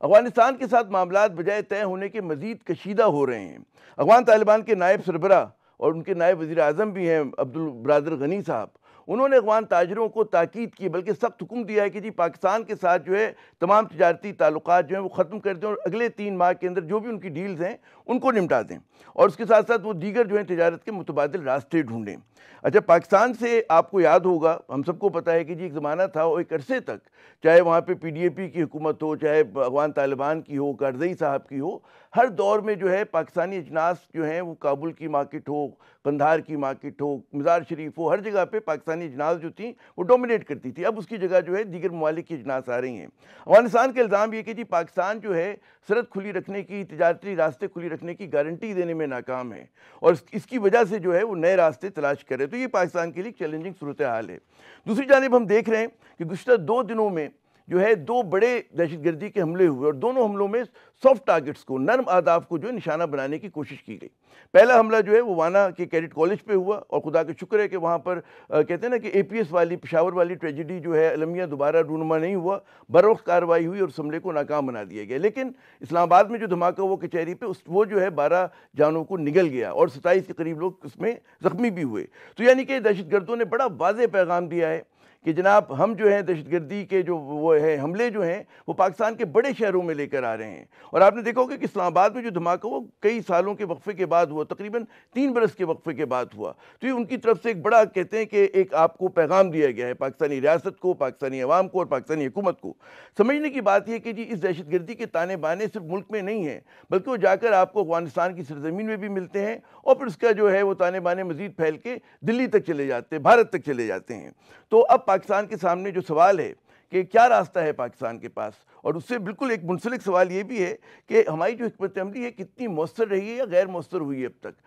افغانستان کے ساتھ معاملات بجائے طے ہونے کے مزید کشیدہ ہو رہے ہیں۔ افغان طالبان کے نائب سربراہ اور ان کے نائب وزیر اعظم بھی ہیں عبدالبرادر غنی صاحب، انہوں نے افغان تاجروں کو تاکید کی، بلکہ سخت حکم دیا ہے کہ جی پاکستان کے ساتھ جو ہے تمام تجارتی تعلقات جو ہیں وہ ختم کر دیں اور اگلے 3 ماہ کے اندر جو بھی ان کی ڈیلز ہیں ان کو نمٹا دیں، اور اس کے ساتھ ساتھ وہ دیگر جو ہیں تجارت کے متبادل راستے ڈھونڈیں۔ اچھا، پاکستان سے آپ کو یاد ہوگا، ہم سب کو پتہ ہے کہ جی ایک زمانہ تھا اور ایک عرصے تک، چاہے وہاں پہ پی ڈی اے پی کی حکومت ہو، چاہے افغان طالبان کی ہو، کارزئی صاحب کی ہو، ہر دور میں جو ہے پاکستانی اجناس جو ہیں وہ کابل کی مارکیٹ ہو، قندھار کی مارکیٹ ہو، مزار شریف ہو، ہر جگہ پہ پاکستانی اجناس جو تھیں وہ ڈومینیٹ کرتی تھی۔ اب اس کی جگہ جو ہے دیگر ممالک کی اجناس آ رہی ہیں۔ افغانستان کا الزام یہ کہ جی پاکستان جو ہے سرحد کھلی رکھنے کی، تجارتی راستے کھلی رکھنے کی گارنٹی دینے میں ناکام ہے، اور اس کی وجہ سے جو ہے وہ نئے راستے تلاش کرے، تو یہ پاکستان کے لیے چیلنجنگ صورتحال ہے۔ دوسری جانب ہم دیکھ رہے ہیں کہ گزشتہ 2 دنوں میں جو ہے 2 بڑے دہشت گردی کے حملے ہوئے، اور دونوں حملوں میں سافٹ ٹارگٹس کو، نرم اہداف کو جو ہے نشانہ بنانے کی کوشش کی گئی۔ پہلا حملہ جو ہے وہ وانا کے کیڈٹ کالج پہ ہوا، اور خدا کا شکر ہے کہ وہاں پر کہتے ہیں نا کہ اے پی ایس والی پشاور والی ٹریجڈی جو ہے المیہ دوبارہ رونما نہیں ہوا، بروقت کارروائی ہوئی اور اس حملے کو ناکام بنا دیا گیا۔ لیکن اسلام آباد میں جو دھماکہ ہوا کچہری پہ، وہ جو ہے 12 جانوں کو نگل گیا، اور 27 کے قریب لوگ اس میں زخمی بھی ہوئے۔ تو یعنی کہ دہشت گردوں نے بڑا واضح پیغام دیا ہے کہ جناب ہم جو ہیں دہشت گردی کے جو وہ ہے حملے جو ہیں وہ پاکستان کے بڑے شہروں میں لے کر آ رہے ہیں۔ اور آپ نے دیکھا ہوگا کہ اسلام آباد میں جو دھماکہ ہوا کئی سالوں کے وقفے کے بعد ہوا، تقریباً 3 برس کے وقفے کے بعد ہوا، تو یہ ان کی طرف سے ایک بڑا کہتے ہیں کہ ایک آپ کو پیغام دیا گیا ہے پاکستانی ریاست کو، پاکستانی عوام کو اور پاکستانی حکومت کو۔ سمجھنے کی بات یہ کہ جی اس دہشت گردی کے تانے بانے صرف ملک میں نہیں ہیں، بلکہ وہ جا کر آپ کو افغانستان کی سرزمین میں بھی ملتے ہیں، اور پھر اس کا جو ہے وہ تانے بانے مزید پھیل کے دلی تک چلے جاتے ہیں، بھارت تک چلے جاتے ہیں۔ تو اب پاکستان کے سامنے جو سوال ہے کہ کیا راستہ ہے پاکستان کے پاس، اور اس سے بالکل ایک منسلک سوال یہ بھی ہے کہ ہماری جو حکمت عملی ہے کتنی مؤثر رہی ہے یا غیر مؤثر ہوئی ہے اب تک۔